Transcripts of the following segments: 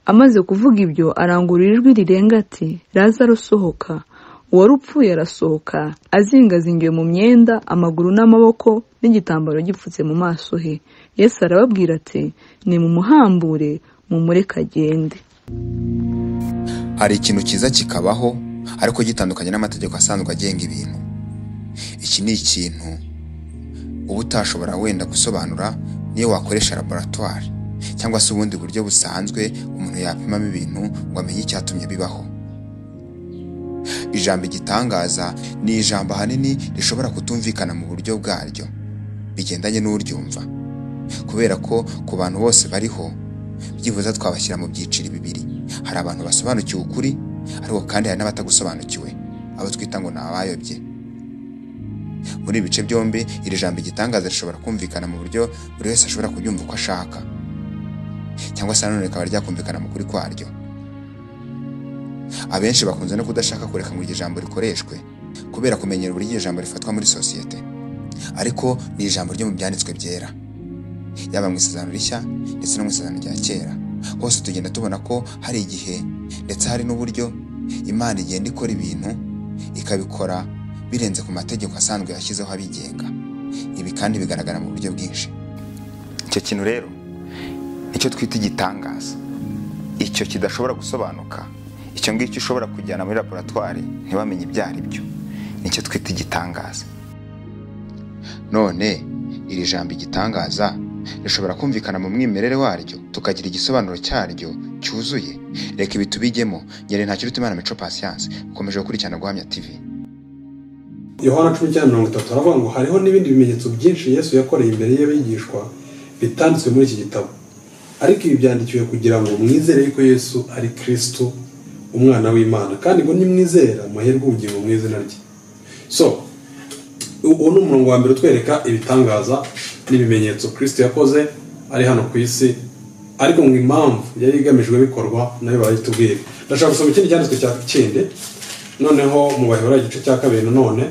Amaze kuvuga ibyo arangurura ijwi rirenga ati, Lazaro sohoka. Uwari upfuye arasohoka, azingazingiwe mu myenda, amaguru n'amaboko, n'igitambaro gipfutse mu maso he. Yesu arababwira ati, nimumuhambure, mumureke agende. Hari ikintu cyiza kikabaho ariko gitandukanye n'amategeko asanzwe agenga ibintu. Iki ni ikintu uba utashobora wenda gusobanura niyo wakoresha laboratoire cyangwa se ubundi buryo busanzwe umuntu yapimamo ibintu ngo amenye icyatumye bibaho. Ijambo igitangaza ni ijambo ahanini rishobora kutumvikana mu buryo bwaryo bigendanye n'uryumva, kubera ko ku bantu bose bariho byibuze twabashyira mu byiciro bibiri. Hari abantu basobanukiwe ukuri, ariko kandi hari n'abatagusobanukiwe, abo twita ngo ni abayobye. Muri ibi bice byombi iri jambo igitangaza rishobora kumvikana mu buryo buri wese ashobora kubyumva uko ashaka, cyangwa se nanone rikaba ryakumvikana mu kuri kwaryo. Abenshi bakunze no kudashaka kureka ngo iryo jambo rikoreshwe kubera kumenyera uburyo iryo jambo rifatwa muri sosiyete, ariko ni ijambo ryo mu byanditswe byera, yaba mu Isezerano Rishya ndetse no mu Isezerano rya Kera. Hose tugenda tubona ko hari igihe ndetse hari n'uburyo Imana igenda ikora ibintu ikabikora birenze ku mategeko asanzwe yashyizeho abigenga. Ibi kandi bigaragara mu buryo bwinshi. Icyo kintu rero icyo twita igitangaza, icyo kidashobora gusobanuka, icyo ngicyo ushobora kujyana muri laboratoire ntibamenye ibyo ari byo, nicyo twita igitangaza. None iri jambo igitangaza rishobora kumvikana mu mwimerere waryo tukagira igisobanuro cyaryo cyuzuye. Reka ibi tubijyemo. Nyere Ntakirutimana Mico Patience, ukomeje gukurikirana Guhamya TV. Yohana 10:30 aravuga ngo hariho n'ibindi bimenyetso byinshi Yesu yakoreye imbere y'abigishwa bitanditswe muri iki gitabo, ariko ibi byandikiwe kugira ngo mwizere yuko Yesu ari Kristo, umwana w'Imana, kandi ngo nimwizera muherwe ubugingo mu izina rye. So uwo ni umurongo wa mbere utwereka ibitangaza n'ibimenyetso Kristo yakoze ari hano ku isi, ariko ngo impamvu yari igamijwe bikorwa nayo barayitubwira. Ndashaka gusoma ikindi cyanditswe cya kindi noneho mu Baheburayo igice cya 2 none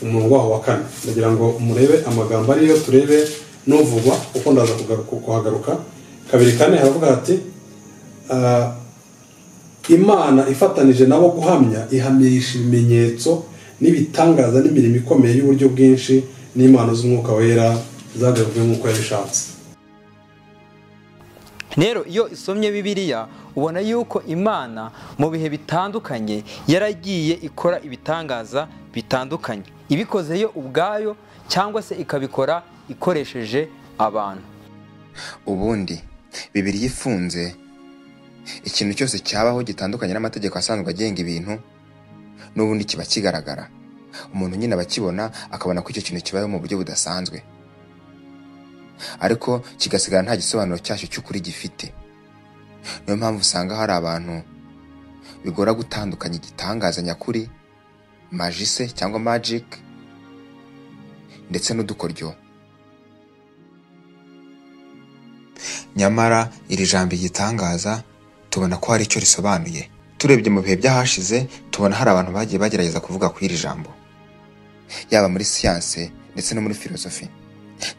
umurongo wa 4. Ndagira ngo murebe amagambo ariyo turebe n'uvugwa uko ndaza kuhagaruka. 2:4 haravuga ati Imana ifatanije nabo guhamya ihamirisha ibimenyetso n'ibitangaza n'imirimo ikomeye y'uburyo bwinshi n'Imana z'Umwuka Wera zagabwe nk'uko yabishatse. Rero iyo isomye Bibiliya ubona yuko Imana mu bihe bitandukanye yaragiye ikora ibitangaza bitandukanye, ibikoze yo ubwayo cyangwa se ikabikora ikoresheje abantu. Ubundi Bibiliya ifunze ikintu cyose cyabaho gitandukanye n'amategeko asanzwe agenga ibintu n'ubundi kiba kigaragara. Umuntu nyine abakibona akabona ko icyo kintu kibayeho mu buryo budasanzwe, ariko kigasigara nta gisobanuro cyacyo cy'ukuri gifite. Niyo mpamvu usanga hari abantu bigora gutandukanya igitangaza nyakuri, magise cyangwa magic, ndetse n'udukoryo. Nyamara iri jambo igitangaza tubona ko hari icyo risobanuye. Turebye mu bihe byahashize tubona hari abantu bagiye bagerageza kuvuga ku iri jambo, yaba muri siyanse ndetse no muri filozofi.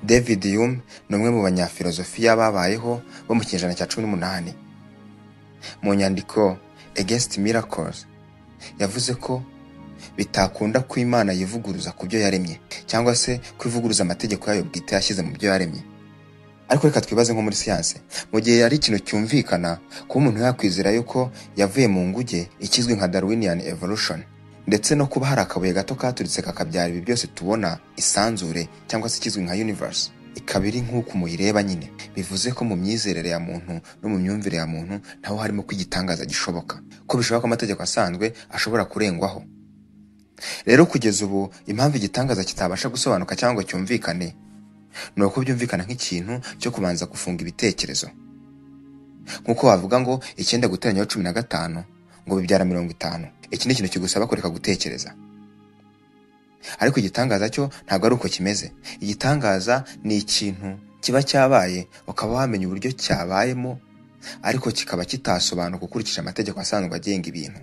David Hume ni umwe mu banyafilozofiya babayeho bo mu kinyejana cya 18. Mu nyandiko Against Miracles yavuze ko bitakunda ko Imana yivuguruza ku byo yaremye cyangwa se kwivuguruza amategeko yayo bwite yashyize mu byo yaremye. Ariko reka twibaze nko muri siyanse, mu gihe ari ikintu cyumvikana ko umuntu yakwizera yuko yavuye mu nguge ikizwi nka Darwinian evolution, ndetse no kuba hari akabuye gato katuritse kakabyara ibi byose tubona isanzure cyangwa se ikizwi nka universe, ikabiri nk'uko muyireba nyine, bivuze ko mu myizerere ya muntu no mu myumvire ya muntu naho harimo kwigitangaza gishoboka, ko bishoboka ko amategeko asanzwe ashobora kurengwaho. Rero kugeza ubu impamvu igitangaza kitabasha gusobanuka cyangwa cyumvikane ni uko byumvikana nk'ikintu cyo kubanza gufunga ibitekerezo. Nkuko bavuga ngo 9 guteranya 15 ngo bibyara 50. Iki ni ikintu kigusaba kureka gutekereza. Ariko igitangaza cyo ntabwo ari uko kimeze. Igitangaza ni ikintu kiba cyabaye ukaba wamenya uburyo cyabayemo, ariko kikaba kitasobanuka ukurikije amategeko asanzwe agenga ibintu.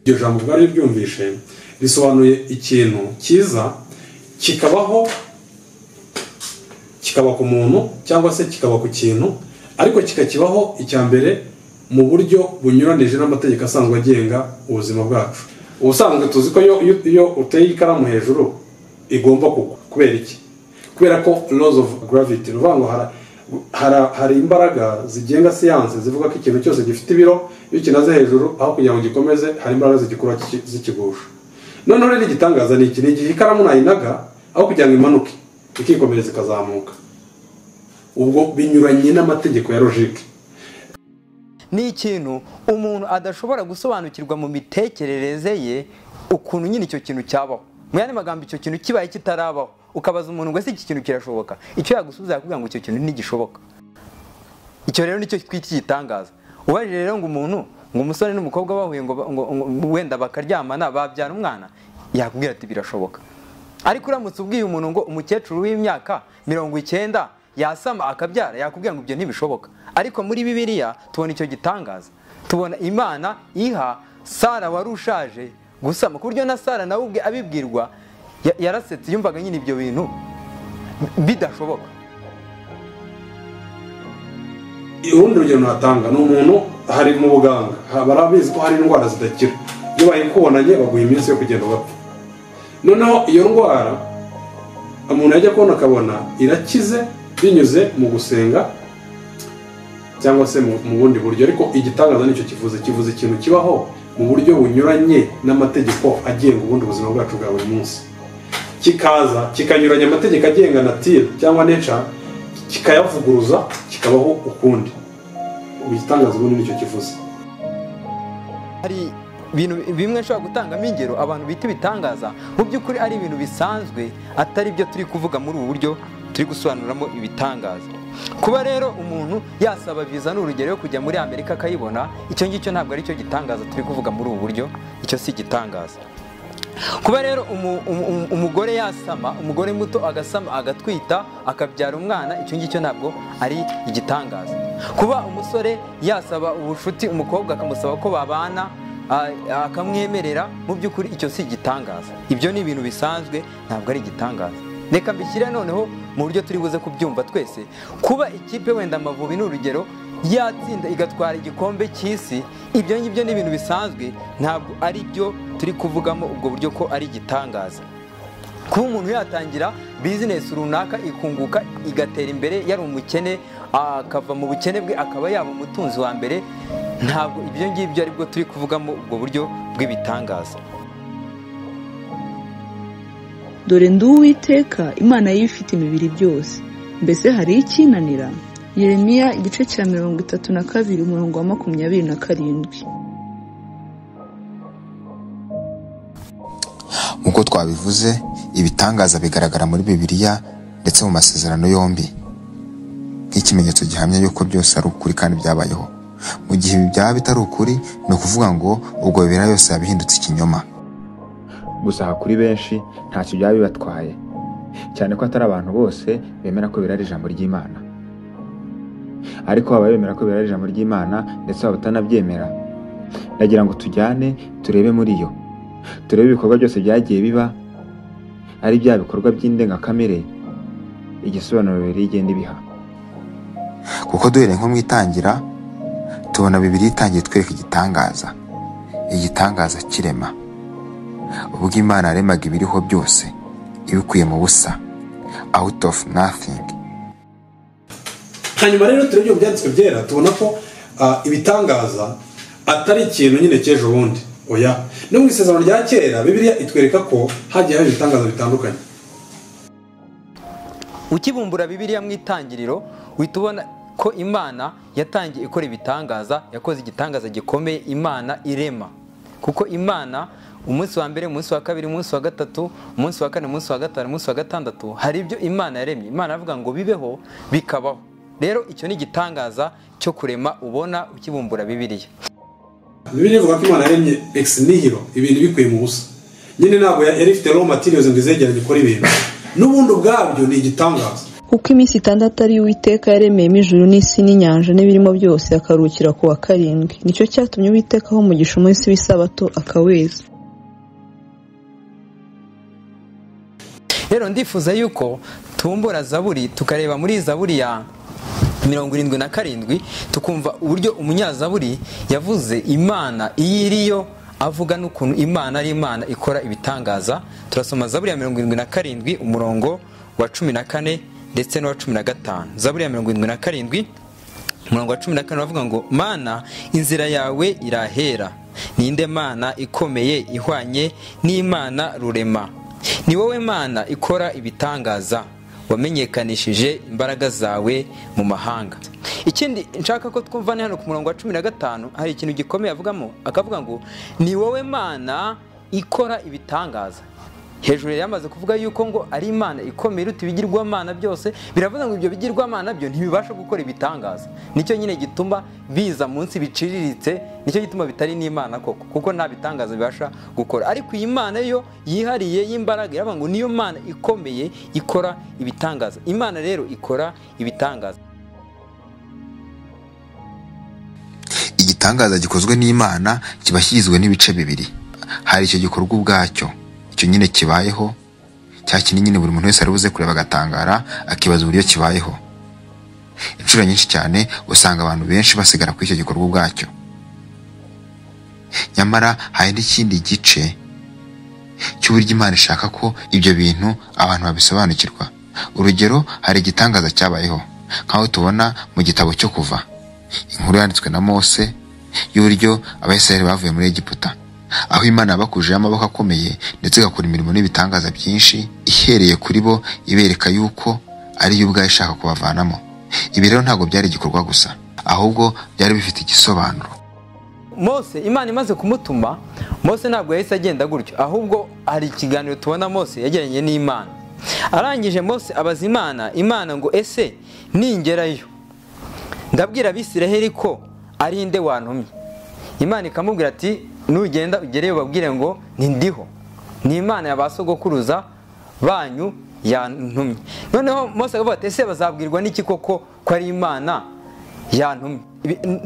Iryo jambo bwari ryumvishe risobanuye ikintu kiza kikabaho kikaba ku muntu cyangwa se kikaba ku kintu, ariko kikakibaho icya mbere mu buryo bunyuranije n'amategeko asanzwe agenga ubuzima bwacu. Ubusanzwe tuzi ko iyo uteye ikaramu hejuru igomba kugwa. Kubera iki? Kubera ko laws of gravity, ruvango hari imbaraga zigenga siyanse zivuga ko ikintu cyose gifite ibiro iyo kinaze hejuru aho kugira ngo gikomeze hari imbaraga zigikura zikigusha. Noneho rero igitangaza ni iki, ni igihe ikaramu nayinaga aho kugira ngo imanuke ikikomereza ikazamuka. Ubwo binyuranye n'amategeko ya logique. Ni ikintu umuntu adashobora gusobanukirwa mu mitekerereze ye ukuntu nyine icyo kintu cyabaho. Mu yandi magambo icyo kintu kibaye kitarabaho ukabaza umuntu ngo ese iki kintu kirashoboka, icyo yagusubiza yakubwira ngo icyo kintu ntigishoboka. Icyo rero nicyo twita igitangaza. Ubajije rero ngo umuntu ngo umusore n'umukobwa bahuye ngo wenda bakaryamana babyara umwana, yakubwira ati birashoboka. Ariko uramutse ubwiye umuntu ngo umukecuru w'imyaka 90 yasama akabyara, yakubwira ngo ibyo ntibishoboka. Ariko muri Bibiliya tubona icyo gitangaza. Tubona Imana iha Sara wari ushaje gusama, ku buryo na Sara nawe ubwe abibwirwa yarasetse, yumvaga nyine ibyo bintu bidashoboka. Urundi rugero natanga ni umuntu hari mu buganga barabizi ko hari indwara zidakira, iyo bayikubonanye baguha iminsi yo kugenda bapfa. Noneho iyo ndwara umuntu yajya kubona akabona irakize binyuze mu gusenga cyangwa se mu bundi buryo. Ariko igitangaza nicyo kivuze ikintu kibaho mu buryo bunyuranye n'amategeko agenga ubundi buzima bwacu bwa buri munsi, kikaza kikanyuranya amategeko agenga nature cyangwa nature, kikayavuguruza kikabaho ukundi. Igitangaza ubundi nicyo kivuze. Hari ibintu bimwe nshobora gutangamo ingero abantu bita ibitangaza, mu by'ukuri ari ibintu bisanzwe atari byo turi kuvuga muri ubu buryo turi gusobanuramo ibitangaza. Kuba rero umuntu yasaba viza n'urugero yo kujya muri Amerika akayibona, icyo ngicyo ntabwo ari cyo gitangaza turi kuvuga muri ubu buryo, icyo si igitangaza. Kuba rero umugore yasama, umugore muto agasama agatwita akabyara umwana, icyo ngicyo ntabwo ari igitangaza. Kuba umusore yasaba ubushuti umukobwa akamusaba ko babana akamwemerera, mu by'ukuri icyo si igitangaza. Ibyo ni ibintu bisanzwe, ntabwo ari igitangaza. Reka mbishyire noneho mu buryo turi buze kubyumva twese. Kuba ikipe wenda Amavubi n'urugero yatsinda igatwara igikombe cy'isi, ibyo ngibyo ni ibintu bisanzwe, ntabwo ari byo turi kuvugamo ubwo buryo ko ari igitangaza. Kuba umuntu yatangira bizinesi runaka ikunguka igatera imbere, yari umukene akava mu bukene bwe akaba yaba umutunzi wa mbere, ntabwo ibyo ngibyo ari bwo turi kuvugamo ubwo buryo bw'ibitangaza. Dore ndi Uwiteka Imana y'ibifite imibiri byose, mbese hari ikinanira? Yeremiya igice cya 32 umurongo wa 27. Nk'uko twabivuze, ibitangaza bigaragara muri Bibiliya ndetse mu masezerano yombi nk'ikimenyetso gihamya yuko byose ari ukuri kandi byabayeho. Mu gihe ibi byaba bitari ukuri, ni ukuvuga ngo ubwo Bibiliya yose yabihindutse ikinyoma. Gusa kuri benshi ntacyo byaba bibatwaye, cyane ko atari abantu bose bemera ko Bibiliya ari ijambo ry'Imana. Ariko aba bemera ko Bibiliya ari ijambo ry'Imana ndetse aba batanabyemera, ndagira ngo tujyane turebe muri yo, turebe ibikorwa byose byagiye biba ari bya bikorwa by'indengakamere igisobanuro Bibiliya igenda ibiha. Kuko duhereye nko mu itangira tubona Bibiliya itangiye twereka igitangaza kirema, ubwo Imana yaremaga ibiriho byose ibikuye mu busa, out of nothing. Hanyuma rero turebye mu byanditswe byera tubona ko ibitangaza atari ikintu nyine cy'ejo bundi. Oya, no mu isezerano rya kera Bibiliya itwereka ko hagiye hari ibitangaza bitandukanye. Ukibumbura Bibiliya mu itangiriro witubona ko Imana yatangiye ikora ibitangaza, yakoze igitangaza gikomeye, Imana irema. Kuko Imana umunsi wa mbere, umunsi wa kabiri, umunsi wa gatatu, umunsi wa kane, umunsi wa gatanu, umunsi wa gatandatu, hari ibyo Imana yaremye. Imana avuga ngo bibeho bikabaho. Rero icyo ni igitangaza cyo kurema ubona ukibumbura Bibiliya. Bibiliya ivuga ko Imana yaremye ex nihilo, ibintu bikuye mu busa. Nyine ntabwo yari ifite raw materials ngo izegeranye ikora ibintu. N'ubundi ubwabyo ni igitangaza. Kuko iminsi 6 ari Uwiteka yaremeyemo ijuru n'isi n'inyanja n'ibirimo byose, akaruhukira ku wa 7. Nicyo cyatumye Uwiteka aho umugisha umunsi w'isabato akaweza. rero ndifuza yuko tumbura zaburi tukareba muri zaburi ya 77 tukumva uburyo umunyazaburi yavuze Imana iyiriyo, avuga n'ukuntu Imana ari Imana ikora ibitangaza. Turasoma zaburi ya 77 umurongo wa 14 ndetse n'uwa 15. Zaburi ya 77 umurongo wa 14 bavuga ngo Mana inzira yawe irahera, ninde Mana ikomeye ihwanye n'Imana rurema, ni wowe Mana ikora ibitangaza, wamenyekanishije imbaraga zawe mu mahanga. Ikindi nshaka ko twumva hano ku murongo wa 15 hari ikintu gikomeye avugamo, akavuga ngo ni wowe Mana ikora ibitangaza. Hejuru yamaze kuvuga yuko ngo ari Imana ikomeye iruta ibigirwamana byose, biravuga ngo ibyo bigirwamana byo ntibibasha gukora ibitangaza. Nicyo nyine gituma biza munsi biciriritse, nicyo gituma bitari n'Imana koko, kuko nta bitangaza bibasha gukora. Ariko iyi Imana yo yihariye y'imbaraga, iravuga ngo niyo Mana ikomeye ikora ibitangaza. Imana rero ikora ibitangaza. Igitangaza gikozwe n'Imana kiba kigizwe n'ibice bibiri. Hari icyo gikorwa ubwacyo, icyo nyine kibayeho, cya kintu nyine buri muntu wese ari buze kureba agatangara akibaza uburyo kibayeho. Inshuro nyinshi cyane usanga abantu benshi basigara kuri icyo gikorwa ubwacyo. Nyamara hari n'ikindi gice cy'uburyo Imana ishaka ko ibyo bintu abantu babisobanukirwa. Urugero, hari igitangaza cyabayeho nk'aho tubona mu gitabo cyo Kuva, inkuru yanditswe na Mose y'uburyo Abayisiraheli bavuye muri Egiputa, aho Imana yabakujeho amaboko akomeye ndetse igakora imirimo n'ibitangaza byinshi ihereye kuri bo, ibereka yuko ari yo ubwayo ishaka kubavanamo. Ibi rero ntabwo byari igikorwa gusa, ahubwo byari bifite igisobanuro. Mose Imana imaze kumutuma, Mose ntabwo yahise agenda gutyo, ahubwo hari ikiganiro tubona Mose yagiranye n'Imana. Arangije Mose abaza Imana ngo ese ningerayo ndabwira Abisiraheli ko ari nde wantumye? Imana ikamubwira ati nugenda ugereyo babwire ngo nindiho, ni Imana yabasogokuruza banyu yantumye. Noneho Mose akavuga ati ese bazabwirwa n'iki koko ko ari Imana yantumye?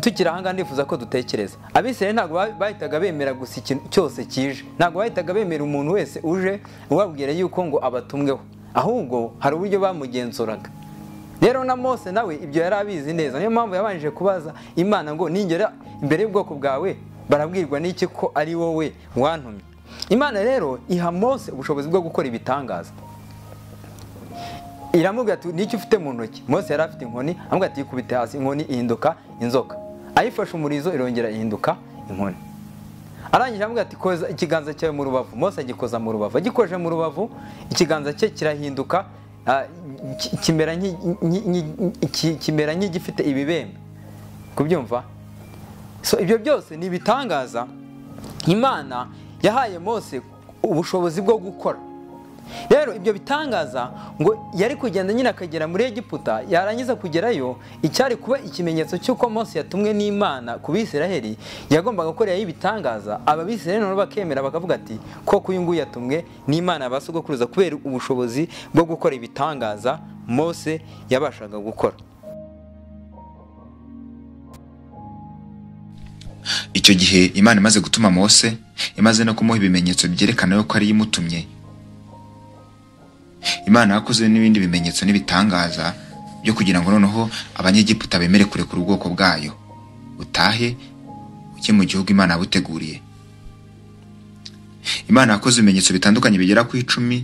Tukira hanga ndifuza ko dutekereza, Abisiraheli ntabwo bahitaga bemera gusa ikintu cyose kije, ntabwo bahitaga bemera umuntu wese uje ubabwira yuko ngo abatumweho, ahubwo hari uburyo bamugenzuraga. Rero na Mose nawe ibyo yari abizi neza, niyo mpamvu yabanjije kubaza Imana ngo ningera imbere y'ubwoko bwawe barabwirwa n'iki ko ari wowe wantumye? Imana rero iha Mose ubushobozi bwo gukora ibitangaza. Iramubwira ati n'icyo ufite mu ntoki? Mose yari afite inkoni, amubwira ati ikubite hasi, inkoni ihinduka inzoka. Ayifashe umurizo irongera ihinduka inkoni. Arangije amubwira ati koza ikiganza cyawe mu rubavu. Mose agikoza mu rubavu, agikoje mu rubavu ikiganza cye kirahinduka kimera nk'igifite ibibembe. Kubyumva? So ibyo byose ni ibitangaza Imana yahaye Mose ubushobozi bwo gukora. Rero ibyo bitangaza ngo yari kugenda nyine akagera muri Egiputa, yarangiza kugerayo icyari kuba ikimenyetso cy'uko Mose yatumwe n'Imana ku Bisiraheli, yagombaga gukorera ibitangaza. Ababisiraheli nabo bakemera bakavuga ati koko uyu nguyu yatumwe n'Imana yabasogokuruza, kubera ubushobozi bwo gukora ibitangaza Mose yabashaga gukora. Icyo gihe Imana imaze gutuma Mose, imaze no kumuha ibimenyetso byerekana yuko ari imutumye, Imana yakoze n'ibindi bimenyetso n'ibitangaza byo kugira ngo noneho Abanyegiputa bemere kurekura ubwoko bwayo utahe ujye mu gihugu Imana yabuteguriye. Imana yakoze ibimenyetso bitandukanye bigera ku 10,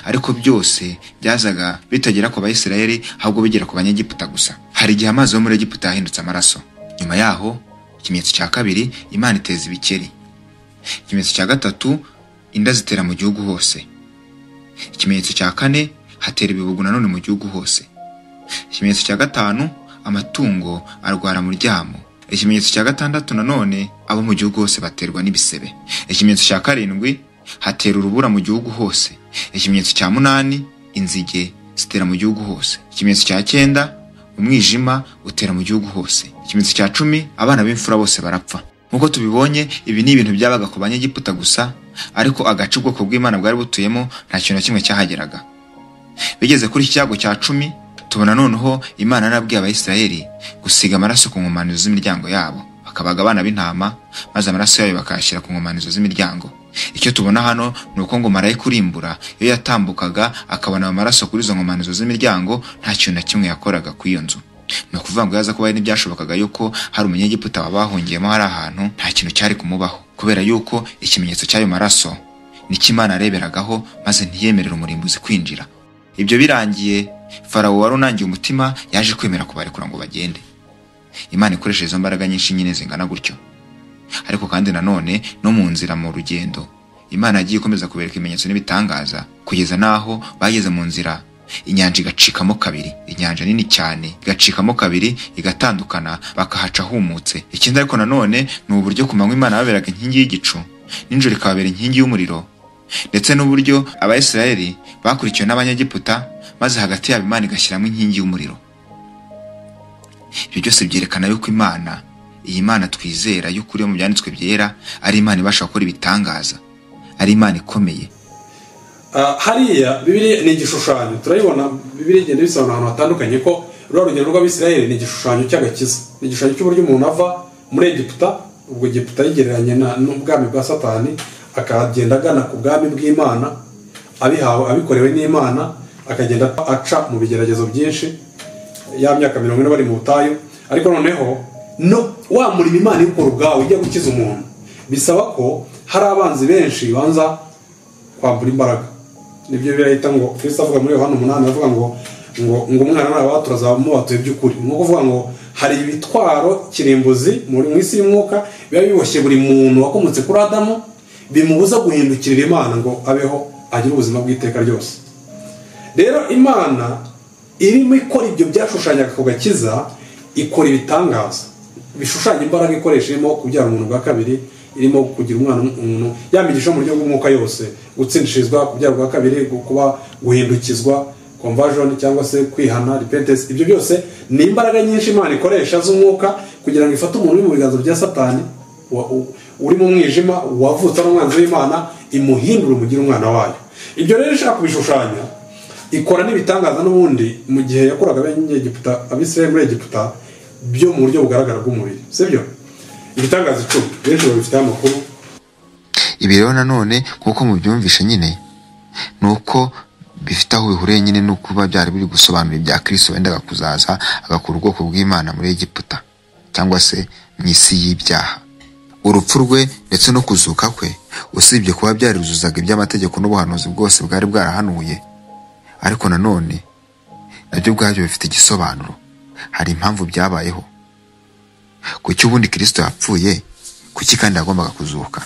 ariko byose byazaga bitagera ku Bayisiraheli, ahubwo bigera ku Banyegiputa gusa. Hari igihe amazi yo muri Egiputa yahindutse amaraso. Nyuma yaho ikimenyetso cya kabiri, Imana iteza ibikeri. Ikimenyetso cya gatatu, inda zitera mu gihugu hose. Ikimenyetso cya kane, hatera ibibugu nanone mu gihugu hose. Ikimenyetso cya gatanu, amatungo arwara mu ryamo. Ikimenyetso cya gatandatu nanone, abo mu gihugu hose baterwa n'ibisebe. Ikimenyetso cya karindwi, hatera urubura mu gihugu hose. Ikimenyetso cya munani, inzige zitera mu gihugu hose. Ikimenyetso cya 9, umwijima utera mu gihugu hose. Ikimenyetso cya 10, abana b'imfura bose barapfa. Nkuko tubibonye, ibi ni ibintu byabaga ku Banyegiputa gusa, ariko agace ubwoko bw'Imana bwari butuyemo nta kintu kimwe cyahageraga. Bigeze kuri iki cyago cya 10, tubona noneho Imana yarabwiye Abayisiraheli gusiga amaraso ku nkomanizo z'imiryango yabo, bakabaga abana b'intama, maze amaraso yayo bakayashyira ku nkomanizo z'imiryango. Icyo tubona hano ni uko ngo marayika urimbura iyo yatambukaga akabona amaraso kuri izo nkomanizo z'imiryango, nta kintu na kimwe yakoraga ku iyo nzu. Ni ukuvuga ngo yaza kuba n'ibyashobokaga yuko hari umunyegiputa wabahungiyemo hari ahantu, nta kintu cyari kumubaho, kubera yuko ikimenyetso cy'ayo maraso nicyo Imana areberagaho, maze ntiyemerere umurimbuzi kwinjira. Ibyo birangiye, Farawo wari unangiye umutima yaje kwemera kubarekura ngo bagende. Imana ikoresha izo mbaraga nyinshi nyine zingana gutyo. Ariko kandi nanone no mu nzira mu rugendo, Imana yagiye ikomeza kubereka ibimenyetso n'ibitangaza, kugeza naho bageze mu nzira inyanja igacikamo kabiri, inyanja nini cyane igacikamo kabiri, igatandukana, bakahaca humutse. Ikindi ariko nanone ni uburyo ku manywa Imana yaberaga inkingi y'igicu, nijoro ikababera inkingi y'umuriro, ndetse n'uburyo Abayisiraheli bakurikiwe n'Abanyegiputa, maze hagati yabo Imana igashyiramo inkingi y'umuriro. Ibyo byose byerekana yuko Imana, iyi Mana twizera y'ukuri mu byanditswe byera, ari Imana ibasha gukora ibitangaza, ari Imana ikomeye. Hariya Bibiliya ni igishushanyo, turayibona Bibiliya igenda bisobanura ahantu hatandukanye ko rwa rugendo rw'Abisiraheli ni igishushanyo cy'agakiza, ni igishushanyo cy'uburyo umuntu ava muri Egiputa, ubwo Egiputa yigereranye n'ubwami bwa Satani, akagenda agana ku bwami bw'Imana, abikorewe n'Imana, akagenda aca mu bigeragezo byinshi, ya myaka 40 bari mu butayu. Ariko noneho wa murimo Imana ikora ubwawe ijya gukiza umuntu, bisaba ko hari abanzi benshi banza kwambura imbaraga. Nibyo birahita ngo Kristo avuga muri Yohana 8, avuga ngo umwana n'abatura azabamubatuye by'ukuri. Ni ukuvuga ngo hari ibitwaro kirimbuzi muri isi y'umwuka biba biboshye buri muntu wakomotse kuri Adamu, bimubuza guhindukirira Imana ngo abeho agire ubuzima bw'iteka ryose. Rero Imana irimo ikora ibyo byashushanyaga ku gakiza, ikora ibitangaza bishushanya imbaraga ikoresha, irimo kubyara umuntu bwa kabiri, irimo kugira umwana umuntu yamigisha mu buryo bw'umwuka yose, gutsindishirizwa, kubyara bwa kabiri, kuba guhindukizwa, conversion cyangwa se kwihana, repentance. Ibyo byose ni imbaraga nyinshi Imana ikoresha z'umwuka kugira ngo ifate umuntu uri mu biganza bya Satani, uri mu mwijima, wavutse ari umwanzi w'Imana, imuhindura umugire umwana wayo. Ibyo rero ishaka kubishushanya, ikora n'ibitangaza n'ubundi mu gihe yakoraga Abanyegiputa, Abisirayeli muri Egiputa, byo mu buryo bugaragara bw'umubiri, sibyo? Ibitangaza 10 benshi babifite amakuru. Ibi rero nanone kuko mubyumvisha nyine, nuko bifite aho bihuriye nyine no kuba byari biri gusobanura ibya Kristo wendaga kuzaza agakura ubwoko bw'Imana muri Egiputa, cyangwa se mu isi y'ibyaha. Urupfu rwe ndetse no kuzuka kwe, usibye kuba byari ruzuzaga iby'amategeko n'ubuhanuzi bwose bwari bwarahanuye, ariko nanone nabyo ubwabyo bifite igisobanuro. Hari impamvu byabayeho. Kuki ubundi Kristo yapfuye, kuki kandi yagombaga kuzuka?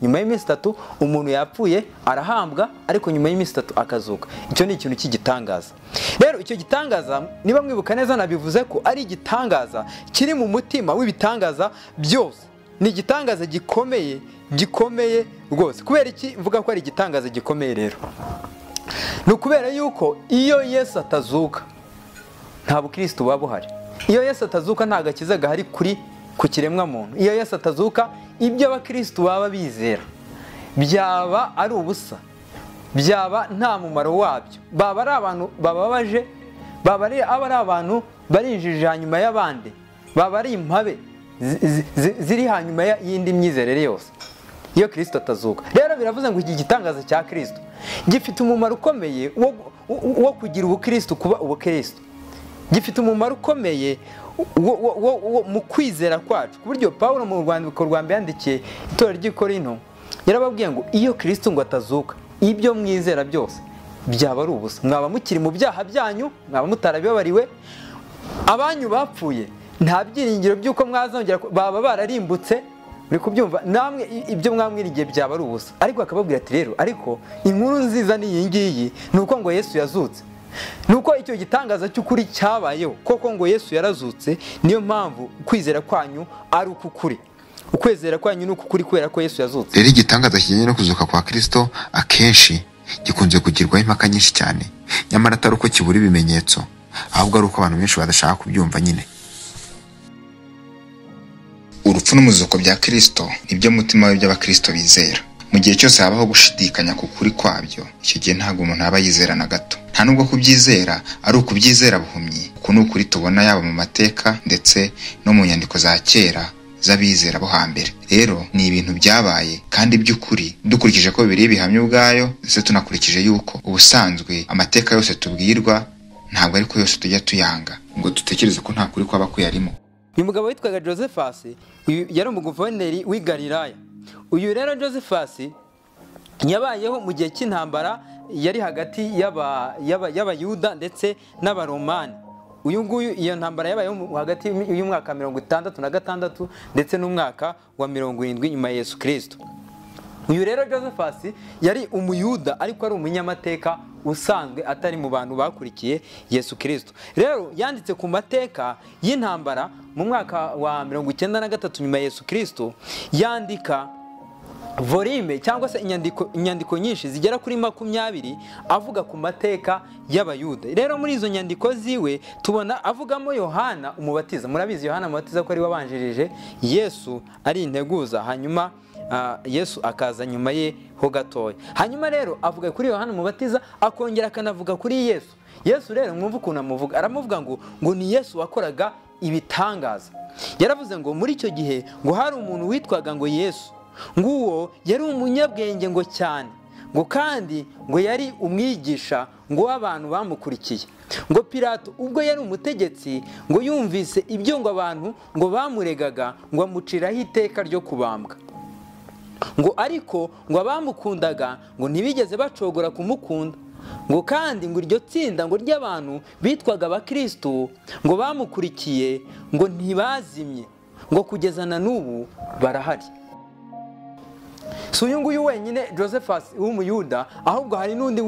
Nyuma y'iminsi 3 umuntu yapfuye arahambwa, ariko nyuma y'iminsi 3 akazuka. Icyo ni ikintu cy'igitangaza. Rero icyo gitangaza, niba mwibuka neza, nabivuze ko ari igitangaza kiri mu mutima w'ibitangaza byose. Ni igitangaza gikomeye rwose. Kubera iki mvuga ko ari igitangaza gikomeye rero? Ni ukubera yuko iyo Yesu atazuka, nta bukristo buba buhari. Iyo Yesu atazuka nta gakiza gahari ku kiremwa muntu. Iyo Yesu atazuka, ibyo abakristo baba bizera byaba ari ubusa, byaba nta mumaro wabyo. Baba ari abantu bababaje, baba ari abantu barinjije hanyuma y'abandi, baba ari impabe ziri hanyuma y'indi myizerere yose. Iyo Kristo atazuka rero, biravuze ngo iki gitangaza cya Kristo gifite umumaro ukomeye wo kugira ubukristo, kuba ubukristo. Gifite umumaro ukomeye mu kwizera kwacu, ku buryo Pawulo mu rwandiko rwa mbere yandikiye itorero ry'i Korinto yarababwiye ngo iyo Kristo ngo atazuka, ibyo mwizera byose byaba ari ubusa. Mwaba mukiri mu byaha byanyu, mwaba mutarabibabariwe, abanyu bapfuye nta byiringiro by'uko mwazongera, baba bararimbutse. Muri kubyumva namwe, ibyo mwamwirigiye byaba ari ubusa. Ariko akababwira ati rero, ariko inkuru nziza ni iyi ngiyi, nuko ngo Yesu yazutse, nuko icyo gitangaza cy'ukuri cyabayeho koko, ngo Yesu yarazutse. Niyo mpamvu kwizera kwanyu ari ukukuri, ukwezera kwanyu ni ukukuri kubera ko Yesu yazutse. Rero igitangaza kijyanye no kuzuka kwa Kristo akenshi gikunze kugirwaho impaka nyinshi cyane, nyamara atari uko kibura ibimenyetso, ahubwo ari uko abantu benshi badashaka kubyumva nyine. Urupfu n'umuzuko bya Kristo nibyo mutima w'iby'abakristo bizera. Mu gihe cyose habaho gushidikanya ku kuri kwabyo, icyo gihe ntabwo umuntu aba yizera na gato. Nta nubwo kubyizera ari ukubyizera buhumyi. Uku ni ukuri tubona yaba mu mateka ndetse no mu nyandiko za kera z'abizera bo hambere. Rero ni ibintu byabaye kandi by'ukuri, dukurikije ko Bibiliya bihamya ubwayo, ndetse tunakurikije yuko ubusanzwe amateka yose tubwirwa ntabwo ariko yose tujya tuyanga ngo dutekereze ko nta kuri kwaba kuyarimo. uyu mugabo witwaga Josephus yari umuguverineri w'i Galilaya. uyu rero Josephus yabayeho mu gihe cy'intambara yari hagati y'abayuda ndetse n'abaromani. uyu nguyu iyo ntambara yabayeho hagati y'umwaka 66 ndetse n'umwaka wa 70 nyuma ya Yesu Kristo. uyu rero Josephus yari umuyuda ariko ari umunyamateka usanzwe, atari mu bantu bakurikiye Yesu Kristo. Rero yanditse ku mateka y'intambara mu mwaka wa 93 nyuma ya Yesu Kristo, yandika volume cyangwa se inyandiko nyinshi zigera kuri 20 avuga ku mateka y'abayuda. Rero muri izo nyandiko ziwe tubona avugamo Yohana umubatiza. Murabizi Yohana umubatiza ko ari wabanjirije Yesu ari integuza, hanyuma Yesu akaza nyuma ye ho gatoya. Hanyuma rero avuga kuri Yohana umubatiza, akongera akanavuga kuri Yesu. Yesu rero mwumva ukuntu amuvuga, aramuvuga ngo ni Yesu wakoraga ibitangaza. Yaravuze ngo muri icyo gihe ngo hari umuntu witwaga ngo Yesu, nguwo yari umunyabwenge ngo cyane, ngo kandi ngo yari umwigisha ngo w'abantu bamukurikiye. ngo Pilato ubwo yari umutegetsi ngo yumvise ibyo ngo abantu ngo bamuregaga, ngo amuciraho iteka ryo kubambwa. ngo ariko ngo abamukundaga ngo ntibigeze bacogora kumukunda. ngo kandi ngo iryo tsinda ngo ry'abantu bitwaga abakristo ngo bamukurikiye ngo ntibazimye, ngo kugeza na n'ubu barahari. Si uyu nguyu wenyine Josephus w'umuyuda, ahubwo hari n'undi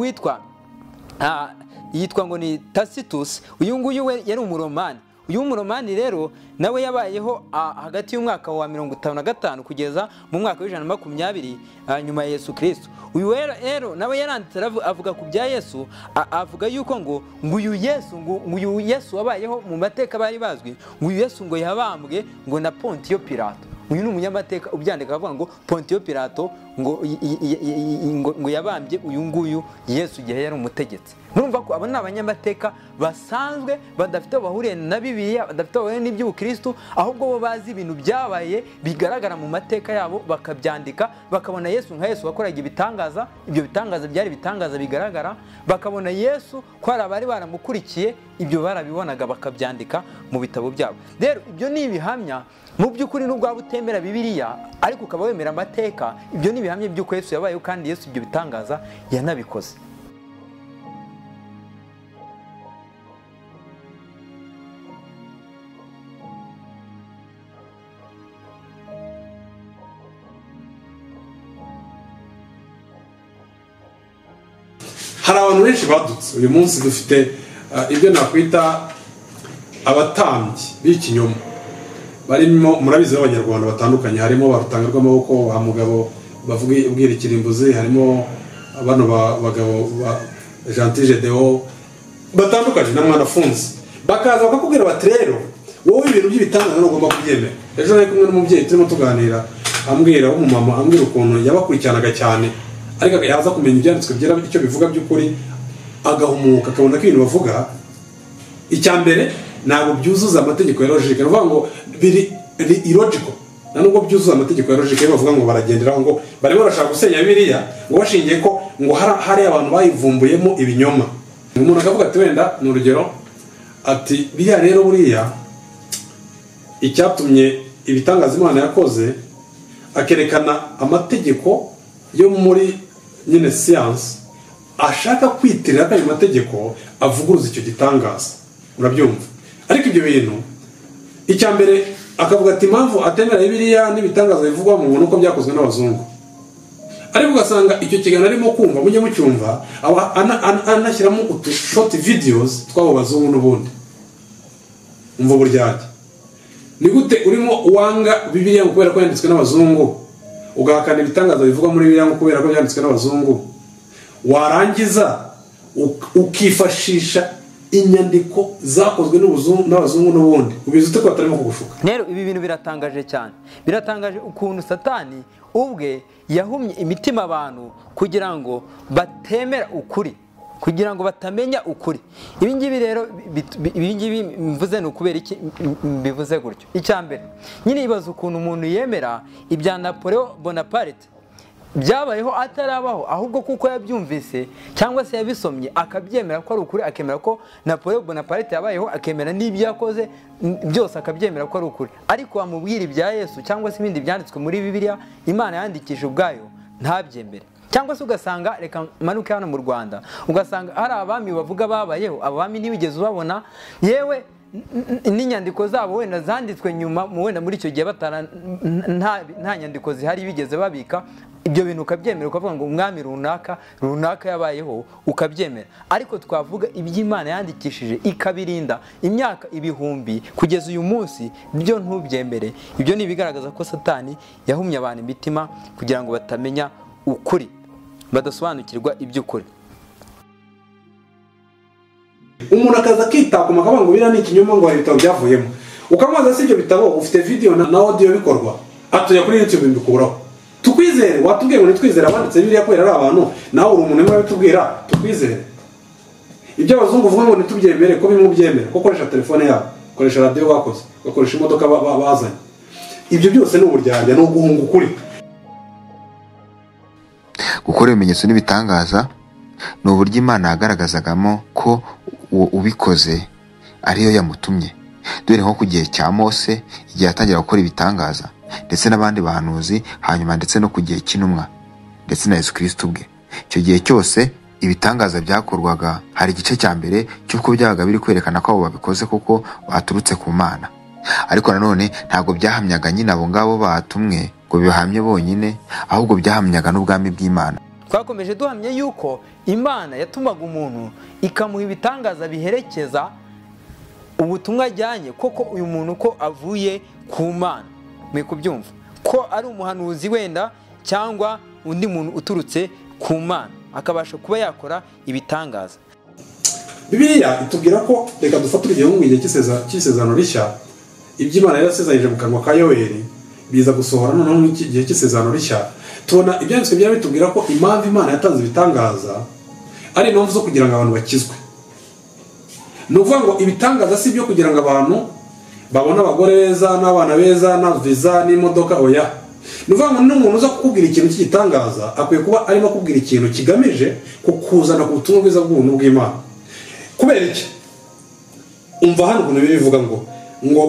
yitwa ngo ni Tacitus. uyu nguyu we yari umuromani. uyu muromani rero nawe yabayeho hagati y'umwaka wa 55 kugeza mu mwaka wa 120 nyuma ya Yesu Kristo. uyu rero nawe yaranditse avuga ku bya Yesu, avuga yuko ngo uyu Yesu wabayeho mu mateka bari bazwi, ngo uyu Yesu ngo yabambwe ngo na Pontiyo Pilato. uyu ni umunyamateka ubyandika avuga ngo Pontiyo Pilato ngo yabambye uyu nguyu Yesu igihe yari umutegetsi. Murumva ko aba ni abanyamateka basanzwe badafite bahuriye na Bibiliya, badafite bahuriye n'iby'ubukristo, ahubwo bo bazi ibintu byabaye bigaragara mu mateka yabo bakabyandika, bakabona Yesu nka Yesu wakoraga ibitangaza. ibyo bitangaza byari bitangaza bigaragara, bakabona Yesu ko hari abari baramukurikiye, ibyo barabibonaga bakabyandika mu bitabo byabo. Rero ibyo ni ibihamya mu by'ukuri n'ubwo waba utemera Bibiliya ariko ukaba wemera amateka, ibyo ni ibihamya by'uko Yesu yabayeho kandi Yesu ibyo bitangaza yanabikoze. hari abantu benshi badutse uyu munsi. Dufite ibyo nakwita abatambyi b'ikinyoma barimo, murabizi b'abanyarwanda batandukanye, harimo barutanga rw'amaboko, ba mugabo bavuga ubwira ikirimbuzi, harimo bano bagabo ba Gentil Gedeon batandukanye na mwana afunze, bakaza bakakubwira bati rero wowe ibintu by'ibitangaza ntugomba kubyemera. ejo nari kumwe n'umubyeyi turimo tuganira, ambwira w'umumama, ambwira ukuntu yabakurikiranaga cyane, ariko yaza kumenya ibyanditswe byera icyo bivuga by'ukuri, agahumuka akabona ko ibintu bavuga icya mbere ntabwo byuzuza amategeko ya logique. Nuvuga ngo biri illogical, nubwo byuzuza amategeko ya logique. Bavuga ngo baragenderaho ngo barimo barashaka gusenya Bibiliya ngo bashingiye ko ngo hari abantu bayivumbuyemo ibinyoma. Umuntu akavuga ati wenda ni urugero ati biriya rero buriya icyatumye ibitangaza Imana yakoze, akerekana amategeko yo muri nyine science, ashaka kwitirira ko ayo mategeko avuguruza icyo gitangaza. Urabyumva? Ariko ibyo bintu icya mbere akavuga ati impamvu atemera Bibiliya n'ibitangaza bivugwa mu muntu uko byakozwe n'abazungu, ariko ugasanga icyo kiganiro arimo kumva mujye mucyumva anashyiramo utu short videos tw'abo bazungu n'ubundi. Umva buryarya, ni gute urimo wanga Bibiliya ngo kubera ko yanditswe n'abazungu, ugahakana ibitangaza bivugwa muri Bibiliya ngo kubera ko byanditswe n'abazungu, warangiza ukifashisha inyandiko zakozwe n'abazungu n'ubundi, ubizi ute ko batarimo kugushuka? Rero ibi bintu biratangaje cyane, biratangaje ukuntu Satani ubwe yahumye imitima abantu kugira ngo batemera ukuri. kugira ngo batamenya ukuri. Ibi ngibi rero mvuze ni ukubera iki mbivuze gutyo. Icya mbere nyine ibaza ukuntu umuntu yemera ibya Napoleon Bonaparte byabayeho atarabaho, ahubwo kuko yabyumvise cyangwa se yabisomye akabyemera ko ari ukuri, akemera ko Napoleon Bonaparte yabayeho, akemera n'ibyo yakoze byose akabyemera ko ari ukuri. Ariko wamubwira ibya Yesu cyangwa se ibindi byanditswe muri Bibiliya Imana yandikije ubwayo ntabyemere. Cyangwa se ugasanga, reka manuke hano mu Rwanda, ugasanga hari abami bavuga babayeho, abami ntibigeze ubabona, yewe n'inyandiko zabo wenda zanditswe nyuma wenda muri icyo gihe nta nyandiko zihari bigeze babika. Ibyo bintu ukabyemera, ukavuga ngo umwami runaka yabayeho, ukabyemera. Ariko twavuga iby'Imana yandikishije ikabirinda imyaka ibihumbi kugeza uyu munsi, byo ntubyemere. Ibyo ni ibigaragaza ko Satani yahumye abantu imitima kugira ngo batamenya ukuri, badasobanukirwa iby'ukuri. Umuntu akaza akitakuma akavuga ngo biriya ni ikinyoma, ngo hari ibitabo byavuyemo. Ukamubaza si ibyo bitabo ufite video na audio bikorwa, atuye kuri YouTube mbikuraho. Tukwizere, watubwiye ngo nitwizere abanditse Bibiliya kwera ari abantu, nawe uri umuntu umwe bitubwira tukwizere. Ibyo abazungu vuga ngo nitubyemere ko bimubyemera, ko koresha telefone yabo, koresha radio bakoze, bakoresha imodoka bazanye. Ibyo byose ni uburyarya, no guhunga ukuri. Gukora ibimenyetso n'ibitangaza ni uburyo Imana yagaragazagamo ko ubikoze ariyo yamutumye. Dore nko ku gihe cya Mose, igihe yatangira gukora ibitangaza, ndetse n'abandi bahanuzi, hanyuma ndetse no ku gihe cy'intumwa, ndetse na Yesu Kristo ubwe. Icyo gihe cyose ibitangaza byakorwaga, hari igice cya mbere cy'uko byabaga biri kwerekana ko abo babikoze kuko baturutse ku Mana. Ariko nanone ntabwo byahamyaga nyine abo ngabo batumwe ngo bihamye bonyine, ahubwo byahamyaga n'ubwami bw'Imana. Twakomeje duhamye yuko Imana yatumaga umuntu ikamuha ibitangaza biherekeza ubutumwa ajyanye, koko uyu muntu ko avuye ku Mana. Mwe kubyumva ko ari umuhanuzi wenda cyangwa undi muntu uturutse ku Mana akabasha kuba yakora ibitangaza. Bibiliya itubwira ko, reka dufate urugero mu gihe cy'isezerano rishya, iby'Imana yarasezeranyije mu kanwa ka Yoweli biza gusohora noneho mu gihe cy'isezerano rishya. Tubona ibyanditswe byari bitubwira ko impamvu Imana yatanze ibitangaza ari impamvu zo kugira ngo abantu bakizwe. Ni ukuvuga ngo ibitangaza si ibyo kugira ngo abantu babone abagore beza n'abana beza na visa n'imodoka, oya. Ni ukuvuga ngo n'umuntu uza kukubwira ikintu cy'igitangaza akwiye kuba arimo kubwira ikintu kigamije kukuzana ku butumwa bwiza bw'ubuntu bw'Imana. Kubera iki? Umva hano ukuntu bivuga ngo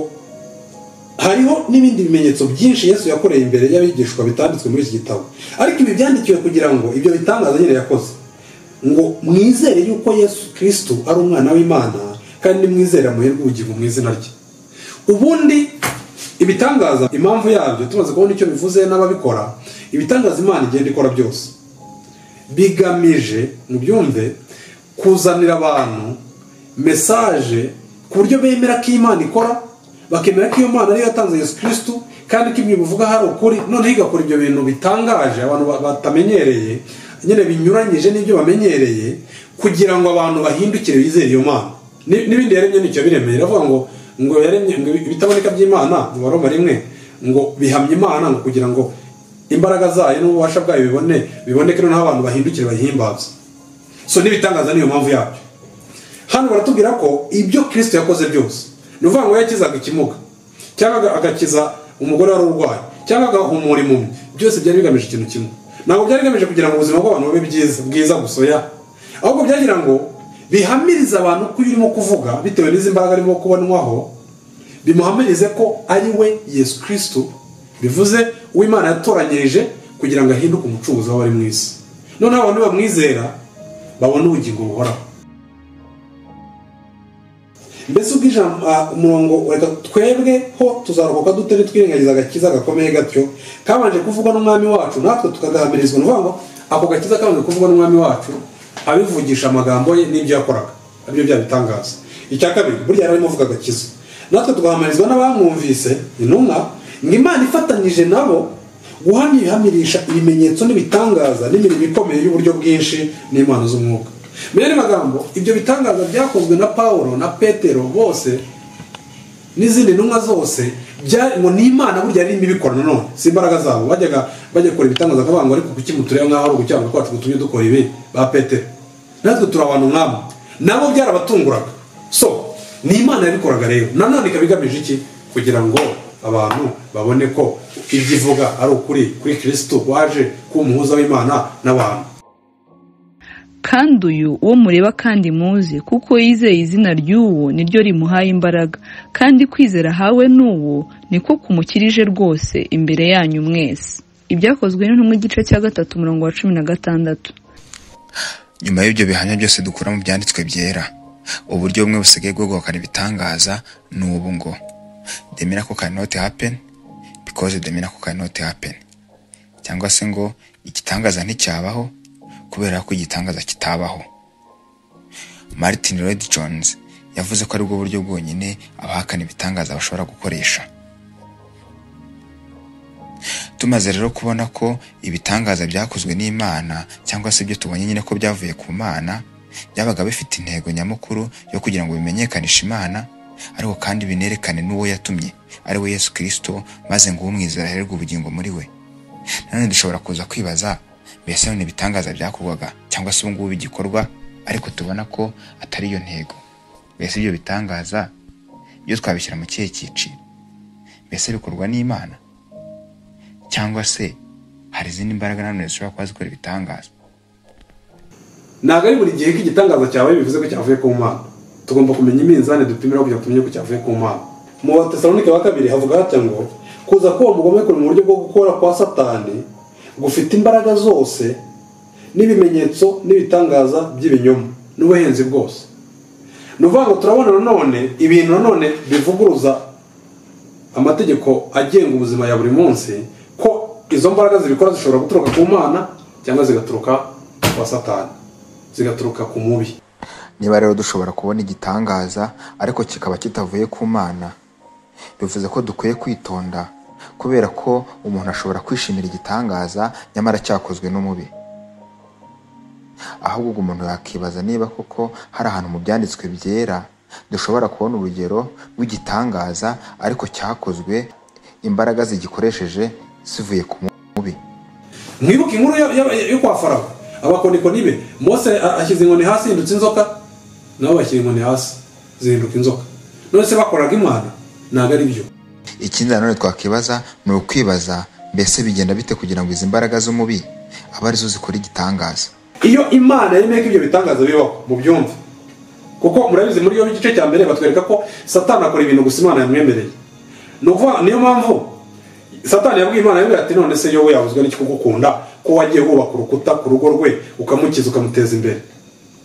hariho n'ibindi bimenyetso byinshi Yesu yakoreye imbere y'abigishwa bitanditswe muri iki gitabo, ariko ibi byandikiwe kugira ngo ibyo bitangaza nyine yakoze, ngo mwizere yuko Yesu Kristo ari umwana w'Imana, kandi mwizere amuherwe ubugingo mu izina rye. Ubundi ibitangaza, impamvu yabyo tumaze kubona icyo bivuze n'ababikora, ibitangaza Imana igenda ikora byose bigamije, mubyumve, kuzanira abantu message ku buryo bemera ko Imana ikora, bakemera ko iyo Mana ariyo yatanze Yesu Kristo, kandi ko ibyo bivuga hari ukuri. None igakora ibyo bintu bitangaje abantu batamenyereye, nyine binyuranyije n'ibyo bamenyereye, kugira ngo abantu bahindukire bizere iyo Mana. N'ibindi yaremye nicyo biremeye. Iravuga ngo yaremye ngo bitaboneka by'Imana mu Baroma 1 ngo bihamye Imana, ngo kugira ngo imbaraga zayo n'ububasha bwayo biboneke noneho abantu bahindukire bayihimbaza. So n'ibitangaza niyo mpamvu yabyo. Hano baratubwira ko ibyo Kristo yakoze byose, ni ukuvuga ngo yakizaga ikimuga, cyangwa agakiza umugore wari urwaye, cyangwa agahumura impumyi, byose byari bigamije ikintu kimwe. Ntabwo byari bigamije kugira ngo ubuzima bw'abantu bube bwiza gusoya, ahubwo byagira ngo bihamirize abantu ko urimo kuvuga bitewe n'izi mbaraga arimo kubonwaho, bimuhamirize ko ari we Yesu Kristo, bivuze uw'Imana yatoranyirije kugira ngo ahinduke umucuruzi w'abari mu isi. None abantu bamwizera babona ubugingo buhoraho. Mbese ubw'ijambo umurongo reka twebwe ho tuzarokoka dute nitwirengagiza agakiza gakomeye gatyo kabanje kuvugwa n'umwami wacu, natwe tukagahamirizwa. Ni ukuvuga ngo ako gakiza kabanje kuvugwa n'umwami wacu abivugisha amagambo ye n'ibyo yakoraga, aribyo byabitangaza. Icya kabiri, burya yarimo avuga agakiza, natwe tugahamirizwa n'abamwumvise intumwa, ngo Imana ifatanyije nabo guhamya ibihamirisha ibimenyetso n'ibitangaza n'imirimo ikomeye y'uburyo bwinshi n'Imana z'umwuka. Mbere magambo, ibyo bitangaza byakozwe na Paulo na Petero bose n'izindi ntumwa zose, ngo ni Imana burya yarimo ibikora. Nanone si imbaraga zabo, bajya gukora ibitangaza akavuga ngo ariko kuki mutureba nk'aho ari ugucyanga kwacu gutumye dukora ibi ba Petero. natwe turi abantu nk'amwe, nabo byarabatunguraga. So ni Imana yabikoraga rero, nanone ikaba igamije iki? Kugira ngo abantu babone ko ibyo ivuga ari ukuri kuri Kristo waje kuba umuhuza w'Imana n'abantu. kandi uyu uwo mureba kandi muzi, kuko yizeye izina ry'uwo niryo rimuhaye imbaraga, kandi kwizera ahawe n'uwo niko kumukirije rwose imbere yanyu mwese. Ibyakozwe n'intumwa igice cya 3 umurongo wa 16. Nyuma y'ibyo bihamya byose dukura mu byanditswe byera, uburyo bumwe busigaye bwo guhakana ibitangaza ni ubu ngo the miracle cannot happen because the miracle cannot happen, cyangwa se ngo igitangaza nticyabaho kubera ko igitangaza kitabaho. Martin Lloyd Jones yavuze ko ari bwo buryo bwonyine abahakana ibitangaza bashobora gukoresha. Tumaze rero kubona ko ibitangaza byakozwe n'Imana cyangwa se ibyo tubonye nyine ko byavuye ku Mana, byabaga bifite intego nyamukuru yo kugira ngo bimenyekanishe Imana, ariko kandi binerekane n'uwo yatumye ari we Yesu Kristo, maze ngo umwizera ahererwe ubugingo muri we. Nanone dushobora kuza kwibaza, mbese none ibitangaza byakorwaga cyangwa se ubu ngubu bigikorwa ariko tubona ko atari iyo ntego, mbese ibyo bitangaza byo twabishyira mu kihe cyiciro? Mbese bikorwa n'Imana cyangwa se hari izindi mbaraga nanone zishobora kuba zikora ibitangaza? Ntabwo ari buri gihe ko igitangaza cyawe bivuze ko cyavuye ku Mana. Tugomba kumenya iminzani dupimira kugira ngo tumenye ko cyavuye ku Mana. Mu Batesalonike wa 2 havuga hati ngo kuza kuba mugome kuri mu buryo bwo gukora kwa Satani gufite imbaraga zose n'ibimenyetso n'ibitangaza by'ibinyoma n'ubuhenzi bwose. Nuvuga ngo turabona nanone ibintu nanone bivuguruza amategeko agenga ubuzima ya buri munsi, ko izo mbaraga zibikora zishobora guturuka ku Mana cyangwa zigaturuka kwa Satani, zigaturuka ku mubi. Niba rero dushobora kubona igitangaza ariko kikaba kitavuye ku Mana, bivuze ko dukwiye kwitonda, kubera ko umuntu ashobora kwishimira igitangaza nyamara cyakozwe n'umubi. Ahubwo umuntu yakibaza niba koko hari ahantu mu byanditswe byera dushobora kubona urugero rw'igitangaza ariko cyakozwe imbaraga zigikoresheje zivuye ku mubi. Mwibuke inkuru yo kwa Farawo, abakonikoni be, Mose ashyize inkoni hasi hindutse inzoka, nabo bashyira inkoni hasi zihinduka inzoka. None se bakoraga Imana? Ntabwo ari byo. Ikindi nanone twakibaza ni ukwibaza, mbese bigenda bite kugira ngo izi mbaraga z'umubi abe arizo zikora igitangaza? Iyo Imana yemeye ko ibyo bitangaza bibaho mu byumva, kuko murabizi muri yo igice cya mbere batwereka ko Satani akora ibintu gusa Imana yamwemereye. Niyo mpamvu Satani yabwiye Imana yabwiye ati none se yowe yabuzwa n'iki kugukunda ko wagiye kubaka urukuta ku rugo rwe ukamukiza ukamuteza imbere?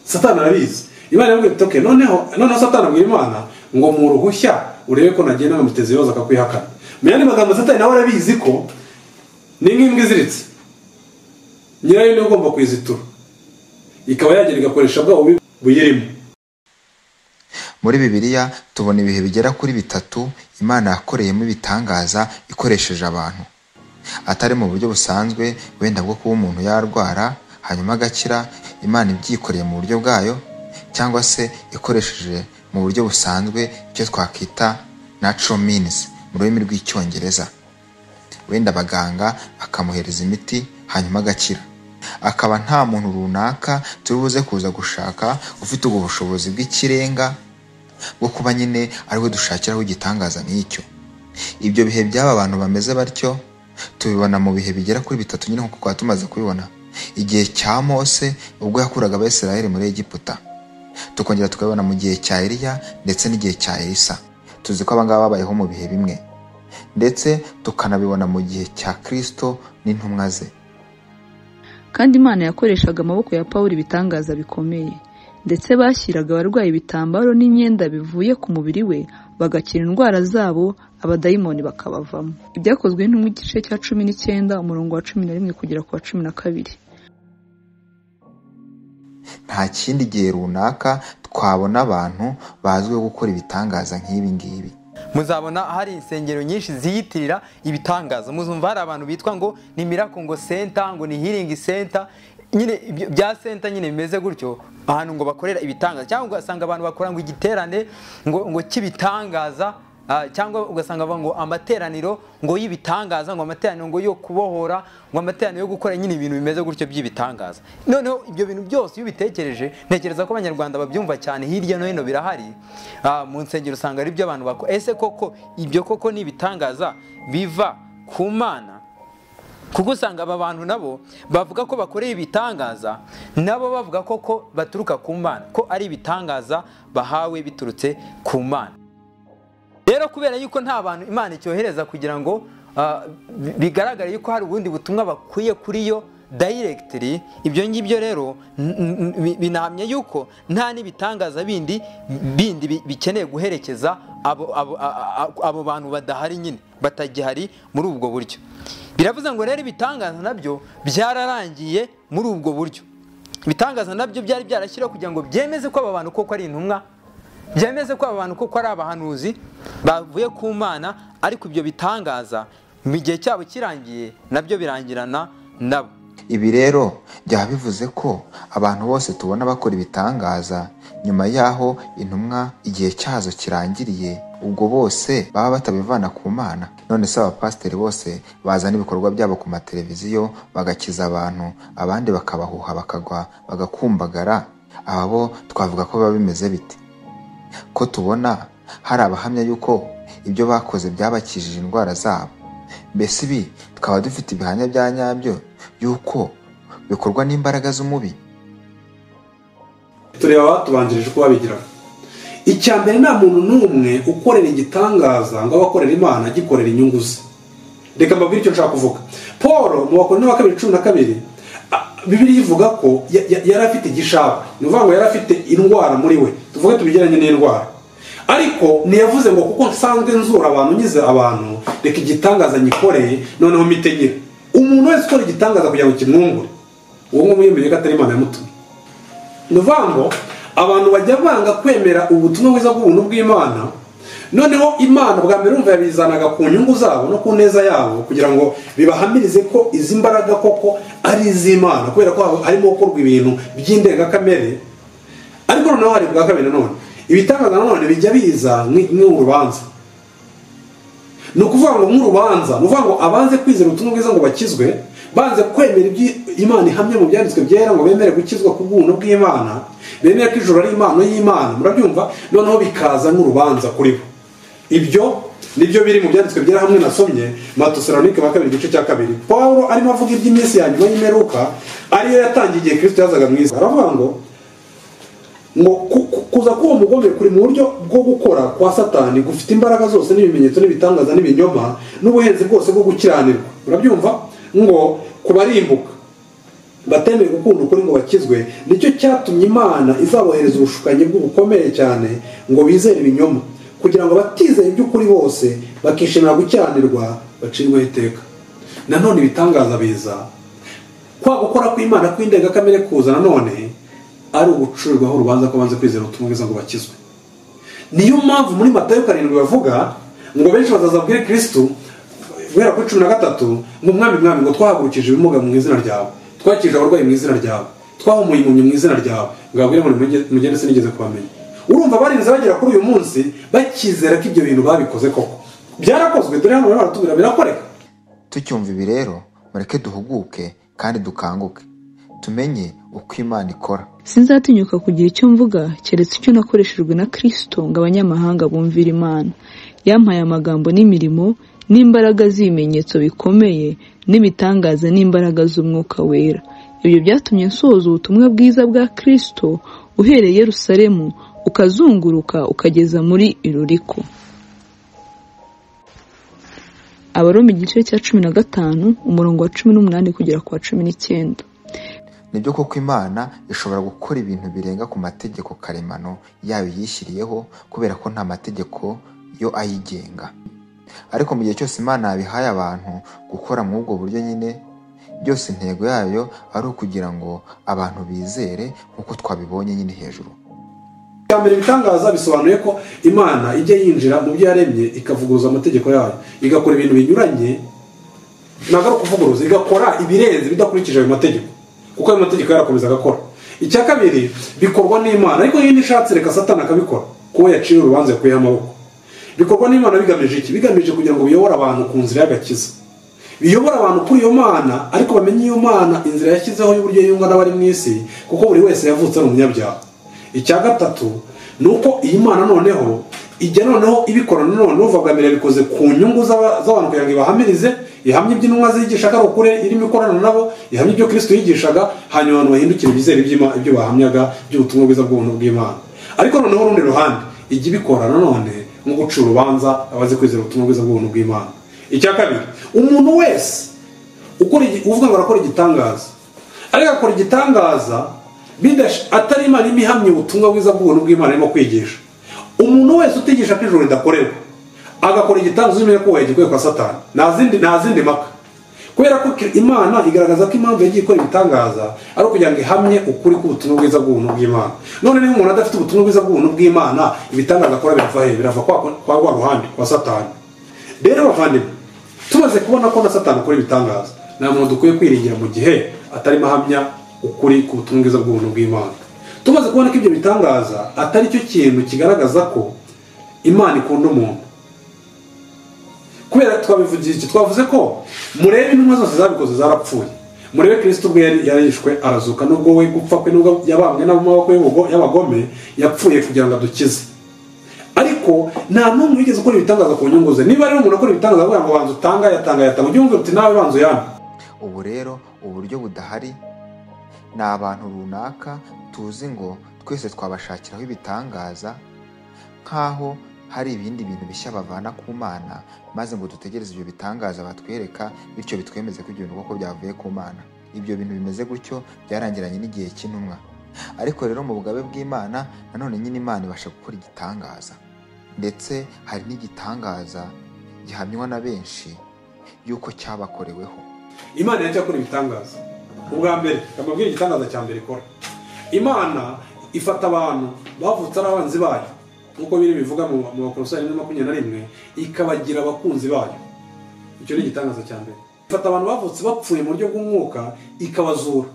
Satani arabizi. Imana yabwiye ati okay, noneho Satani abwiye Imana ngo mu ruhushya urebe ko nagenda nkamuteza ibibazo akakwihakana. Mu yandi magambo Satani nawe arabizi ko ni nk'imbwa iziritse, nyirayo niwe ugomba kuyizitura, ikaba yagera igakoresha bwa bubi buyirimo. Muri Bibiliya tubona ibihe bigera kuri 3 Imana yakoreyemo ibitangaza ikoresheje abantu, atari mu buryo busanzwe wenda bwo kuba umuntu yarwara hanyuma agakira, Imana ibyikoreye mu buryo bwayo, cyangwa se ikoresheje mu buryo busanzwe icyo twakita natural means mu rurimi rw'icyongereza. Wenda abaganga bakamuhereza imiti hanyuma agakira, akaba nta muntu runaka tubuze kuza gushaka ufite ubwo bushobozi bw'ikirenga bwo kuba nyine ariwe dushakiraho igitangaza nk'icyo. Ibyo bihe by'aba abantu bameze batyo tubibona mu bihe bigera kuri 3 nyine nkuko tumaze kubibona igihe cya Mose ubwo yakuraga Abisirayeli muri Egiputa, tukongera tukabibona mu gihe cya Eliya ndetse n'igihe cya Elisa. Tuzi ko abangaba babayeho mu bihe bimwe, ndetse tukanabibona mu gihe cya Kristo n'intumwa ze. Kandi Imana yakoreshaga amaboko ya Pawulo ibitangaza bikomeye, ndetse bashyiraga abarwayi ibitambaro n'imyenda bivuye ku mubiri we bagakira indwara zabo, abadayimoni bakabavamo. Ibyakozwe n'intumwa igice cya 19 umurongo wa 11 kugera ku wa 12. Nta kindi gihe runaka twabona abantu bazwiho gukora ibitangaza nk'ibi ngibi. Muzabona hari insengero nyinshi ziyitirira ibitangaza, muzumva hari abantu bitwa ngo ni miracle ngo center, ngo ni healing center, nyine bya center nyine bimeze gutyo, ahantu ngo bakorera ibitangaza. Cyangwa ugasanga abantu bakora ngo igiterane ngo kibitangaza cyangwa ugasanga ngo amateraniro ngo y'ibitangaza, ngo amateraniro ngo yo kubohora, ngo amateraniro yo gukora nyine ibintu bimeze gutyo by'ibitangaza. Noneho ibyo bintu byose iyo ubitekereje, ntekereza ko abanyarwanda babyumva cyane, hirya no hino birahari, mu nsengero usanga ari byo abantu bakora. Ese koko ibyo koko ni ibitangaza biva ku Mana? Kuko usanga aba bantu nabo bavuga ko bakoreye ibitangaza, nabo bavuga ko baturuka ku Mana, ko ari ibitangaza bahawe biturutse ku Mana. Rero kubera yuko nta bantu Imana icyohereza kugira ngo bigaragare yuko hari ubundi butumwa bakwiye kuri yo directly, ibyo ngibyo rero binahamye yuko nta n'ibitangaza bindi bikeneye guherekeza abo bantu badahari, nyine batagihari muri ubwo buryo. Biravuze ngo rero ibitangaza nabyo byararangiye muri ubwo buryo. Ibitangaza nabyo byari byarashyiraho kugira ngo byemeze ko aba bantu koko ari intumwa, byemeze ko aba bantu koko ari abahanuzi bavuye ku Mana, ariko ibyo bitangaza mu gihe cyabo kirangiye nabyo birangirana nabo. Ibi rero byaba bivuze ko abantu bose tubona bakora ibitangaza nyuma yaho intumwa igihe cyazo kirangiriye, ubwo bose baba batabivana ku Mana. None se abapasiteri bose bazana ibikorwa byabo ku mateleviziyo bagakiza abantu, abandi bakabahuha bakagwa bagakumbagara, aba bo twavuga ko biba bimeze bite? Ko tubona hari abahamya yuko ibyo bakoze byabakijije indwara zabo. Mbese ibi tukaba dufite ibihamya bya nyabyo yuko bikorwa n'imbaraga z'umubi? Tureba abatubanjirije uko babigiraga. Icya mbere, nta muntu n'umwe ukorera igitangaza ngo abakorera Imana agikorera inyungu ze. Reka mbabwire icyo nshaka kuvuga. Paul mu Bakorinto wa 2:12 Bibiliya ivuga ko yari afite igishaba, ni ukuvuga ngo yari afite indwara muri we, tuvuge tubigeranye n'indwara, ariko ntiyavuze ngo kuko nsanzwe nzura abantu nyize abantu reka igitangaza nyikoreye noneho mitenyera. Umuntu wese ukora igitangaza kugira ngo kimwungure, uwo nguwo yemeye ko atari Imana yamutumye. Ni ukuvuga ngo abantu bajya banga kwemera ubutumwa bwiza bw'ubuntu bw'Imana, noneho Imana bwa mbere urumva yabizanaga ku nyungu zabo no ku neza yabo kugira ngo bibahamirize ko izi mbaraga koko ari iz'Imana, kubera ko harimo gukorwa ibintu by'indengakamere. Ariko noneho hari bwa kabiri, none ibitangaza none bijya biza nk'urubanza. Ni ukuvuga ngo nk'urubanza, ni ukuvuga ngo abanze kwizera ubutumwa bwiza ngo bakizwe, banze kwemera ibyo Imana ihamye mu byanditswe byera ngo bemere gukizwa ku bw'ubuntu bw'Imana, bemere ko ijuru ari impano y'Imana, murabyumva, noneho bikaza nk'urubanza kuri bo. Ibyo nibyo biri mu byanditswe byera hamwe nasomye Matesalonike wa 2:2. Paulo arimo avuga iby'iminsi ya nyuma y'imperuka, ariyo yatangiye igihe Kristo yazaga mu isi. Aravuga ngo kuza k'uwo mugome kuri mu buryo bwo gukora kwa Satani gufite imbaraga zose n'ibimenyetso n'ibitangaza n'ibinyoma n'ubuhenzi bwose bwo gukiranirwa. Urabyumva ngo kubarimbuka batemeye gukunda ukuri ngo bakizwe, nicyo cyatumye Imana izabohereza ubushukanyi bw'ubukomeye cyane ngo bizere ibinyoma, kugira ngo batizeye iby'ukuri bose bakishimira gukiranirwa bacirweho iteka. Nanone ibitangaza biza kwa gukora kw'Imana kw'indengakamere kuza nanone ari ugucurirwaho urubanza ko banze kwizera ubutumwa bwiza ngo bakizwe. Niyo mpamvu muri Matayo 7 bavuga ngo benshi bazazabwire Kristo guhera kuri 13 ngo mwami ngo twahagurukije ibimuga mu izina ryawe, twakije abarwayi mu izina ryawe, twahumuye impumyi mu izina ryawe, ngabwire ngo mugende sinigeze kubamenya. Urumva barinze bagera kuri uyu munsi bakizera ko ibyo bintu babikoze koko byarakozwe. Dore hano baratubwira birakoreka. Tucyumva ibi rero mureke duhuguke kandi dukanguke, tumenye uko Imana ikora. Sinzatinyuka kugira icyo mvuga keretse icyo nakoreshejwe na Kristo ngo abanyamahanga bumvire Imana. Yampaye amagambo n'imirimo n'imbaraga z'ibimenyetso bikomeye n'ibitangaza n'imbaraga z'Umwuka Wera. Ibyo byatumye nsohoza ubutumwa bwiza bwa Kristo uhereye Yerusalemu ukazunguruka ukageza muri Iluriko. Abaroma igice cya 15 umurongo wa 18 kugera ku wa 19. Nibyo koko Imana ishobora gukora ibintu birenga ku mategeko karemano yayo yishyiriyeho, kubera ko nta mategeko yo ayigenga. Ariko mu gihe cyose Imana yabihaye abantu gukora mu ubwo buryo nyine, byose intego yayo ari ukugira ngo abantu bizere nk'uko twabibonye nyine hejuru. Cyambere ibitangaza bisobanuye ko Imana ijya yinjira mu byo yaremye ikavuguruza amategeko yayo, igakora ibintu binyuranye, ntabwo ari kuvuguruza, igakora ibirenze bidakurikije ayo mategeko, kuko ayo mategeko yarakomeza agakora. Icya kabiri bikorwa n'Imana, ariko yindi ishatse reka Satani akabikora, kuko yaciye urubanza yakuyeho amaboko. bikorwa n'Imana bigamije iki? Bigamije kugira ngo biyobore abantu ku nzira y'agakiza, biyobora abantu kuri iyo Mana, ariko bamenye iyo Mana inzira yashyizeho y'uburyo yunga n'abari mu isi, kuko buri wese yavutse ari umunyabyaha. Icya gatatu ni uko iyi Mana noneho ijya noneho ibikorana none uvugamira bikoze ku nyungu z'abantu kugira ngo ibahamirize, ihamye iby'intumwa zigisha ko ukure irimo ikorana nabo, ihamye ibyo Kristo yigishaga, hanyuma abantu bahindukira bizera ibyo bahamyaga by'ubutumwa bwiza bw'ubuntu bw'Imana. Ariko noneho urundi ruhande ijya ibikorana none nko guca urubanza abazi kwizera ubutumwa bwiza bw'ubuntu bw'Imana. Icya kabiri, umuntu wese uvuga ngo arakora igitangaza, ariko akora igitangaza atari Imana imihamye ubutumwa bwiza bw'ubuntu bw'Imana arimo kwigisha. Umuntu wese utigisha ko ijuru ridakorerwa agakora igitangaza umenye ko yagiye kwa Satani, nta zindi maka, kubera ko Imana igaragaza ko impamvu yagiye ikora ibitangaza ari ukugira ngo ihamye ukuri k'ubutumwa bwiza bw'ubuntu bw'Imana. None niba umuntu adafite ubutumwa bwiza bw'ubuntu bw'Imana, ibitangaza akora birava he? Birava kwa rwa ruhande kwa Satani. Rero bavandimwe, tumaze kubona ko na Satani akora ibitangaza, nta muntu dukwiye kwiringira mu gihe atarimo ahamya ukuri k'ubutumwa bwiza bw'ubuntu bw'Imana. Tumaze kubona ko ibyo bitangaza atari cyo kintu kigaragaza ko Imana ikunda umuntu, kubera twabivugiye iki? Twavuze ko murebe intumwa zose zabikoze zarapfuye, murebe Kristo ubwe yarishwe arazuka, nubwo we gupfa kwe nubwo yabambwe n'amaboko y'abagome yapfuye kugira ngo adukize, ariko nta n'umwe wigeze ukora ibitangaza ku nyungu ze. Niba rero umuntu akora ibitangaza avuga ngo banza yatanga ujye wumva uti nawe banza uyambe. Ubu rero uburyo budahari ni abantu runaka tuzi ngo twese twabashakiraho ibitangaza, nk'aho hari ibindi bintu bishya bavana ku Mana, maze ngo dutegereze ibyo bitangaza batwereka, bityo bitwemeze ko ibyo bintu koko byavuye ku Mana. Ibyo bintu bimeze gutyo byarangiranye n'igihe cy'intumwa. Ariko rero mu bugabe bw'Imana nanone nyine Imana ibasha gukora igitangaza, ndetse hari n'igitangaza gihamywa na benshi yuko cyabakoreweho. Imana yacyakora ibitangaza. Ubwa mbere amabwiriza igitangaza cya mbere ikora, Imana ifata abantu bavutse ari abanzi bayo, nkuko biri bivuga mu Bakolosayi 1:21, ikabagira abakunzi bayo. Icyo ni igitangaza cya mbere. Ifata abantu bavutse bapfuye mu buryo bw'umwuka ikabazura.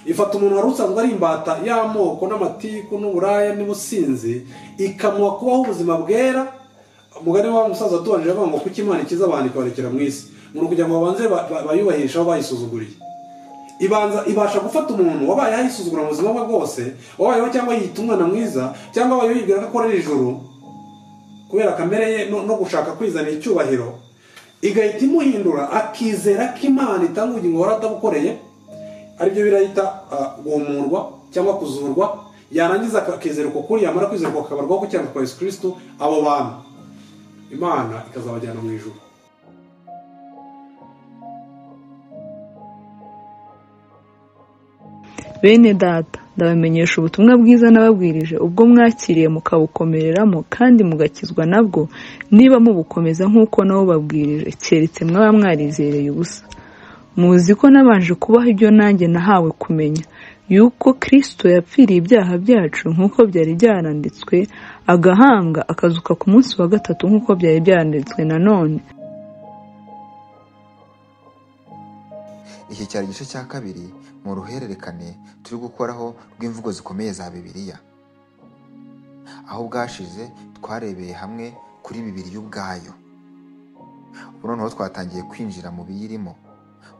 Ifata umuntu wari usanzwe ari imbata y'amoko n'amatiku n'uburaya n'ubusinzi, ikamuha kubaho ubuzima bwera. Umugani wa musaza tubanije avuga ngo kuki Imana ikiza abantu ikabarekera mu isi, ngo kugira ngo babanze bayubahisha aho bayisuzuguriye. Ibasha gufata umuntu wabaye yisuzugura mu buzima bwe bwose, wabayeho cyangwa yita umwana mwiza, cyangwa wabaye yibwira ko akorera ijuru kubera kamere ye no gushaka kwizanira icyubahiro, igahita imuhindura akizera ko Imana itanga ubugingo wari atabukoreye, aribyo birahita guhumurwa cyangwa kuzurwa. Yarangiza akizera uko kuri, yamara kwizera uko akabarwaho gukiranirwa kwa Yesu Kristo, abo bantu Imana ikazabajyana mu ijuru. Bene data, ndabamenyesha ubutumwa bwiza nababwirije, ubwo mwakiriye mukabukomereramo kandi mugakizwa nabwo, niba mubukomeza nk'uko nabo babwirije, keretse mwaba mwarizereye ubusa. Muzi ko nabanje kubaho ibyo nanjye nahawe kumenya, yuko Kristo yapfiriye ibyaha byacu nk'uko byari byaranditswe, agahambwa akazuka ku munsi wa gatatu nk'uko byari byaranditswe nanone. Iki cyari igice cya kabiri mu ruhererekane turi gukoraho rw'imvugo zikomeye za Bibiliya. Aho bwashize twarebeye hamwe kuri Bibiliya ubwayo. Ubu noneho twatangiye kwinjira mu biyirimo.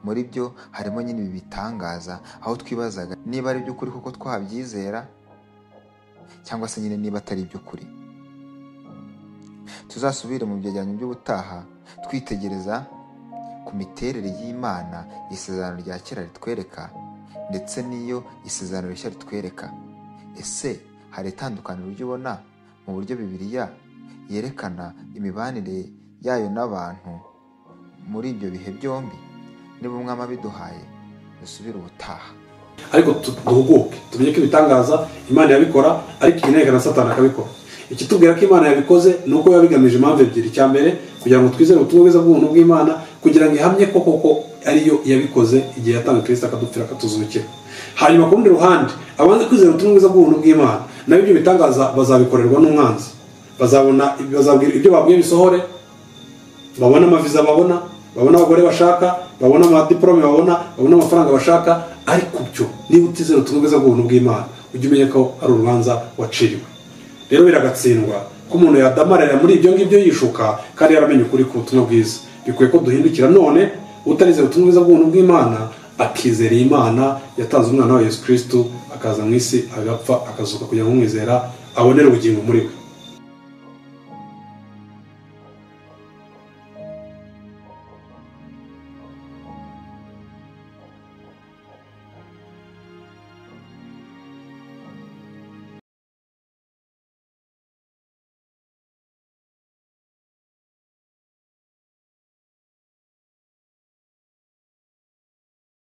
Muri byo harimo nyine ibi bitangaza, aho twibazaga niba ari by'ukuri kuko twabyizera cyangwa se nyine niba atari by'ukuri. Tuzasubire mu byegeranyo by'ubutaha twitegereza ku miterere y'Imana isezerano rya kera ritwereka, ndetse n'iyo isezerano rishya ritwereka. Ese hari itandukaniro ryo ubona mu buryo Bibiliya yerekana imibanire yayo n'abantu muri ibyo bihe byombi? Niba umwami abiduhaye dusubire ubutaha. Ariko duhuguke tumenye ko ibitangaza Imana yabikora, ariko igineka na Satani akabikora. Ikitubwira ko Imana yabikoze nuko yabigamije impamvu ebyiri. Cya mbere kugira ngo twizere ubutumwa bwiza bw'ubuntu bw'Imana, kugira ngo ihamye ko koko ariyo yabikoze igihe yatanga Kristo akadupfira akatuzukira. Hanyuma ku rundi ruhande abanze kwizera ubutumwa bwiza bw'ubuntu bw'Imana, nayo ibyo bitangaza bazabikorerwa n'umwanzi. Bazabwira ibyo babwiye bisohore, babona amaviza babona abagore bashaka, babona amadiplome babona amafaranga bashaka. Ariko byo niba utizera ubutumwa bwiza bw'ubuntu bw'Imana, ujye umenya ko ari urubanza waciriwe. Rero biragatsindwa ko umuntu yadamarira muri ibyo ngibyo yishuka kandi yaramenye ukuri ku butumwa bwiza. Bikwiye ko duhindukira none utarize ubutumwa bwiza bw'ubuntu bw'Imana akizera Imana yatanze umwana wa Yesu Kristo akaza mu isi agapfa akazuka kugira ngo umwizera abonere ubugingo muri we.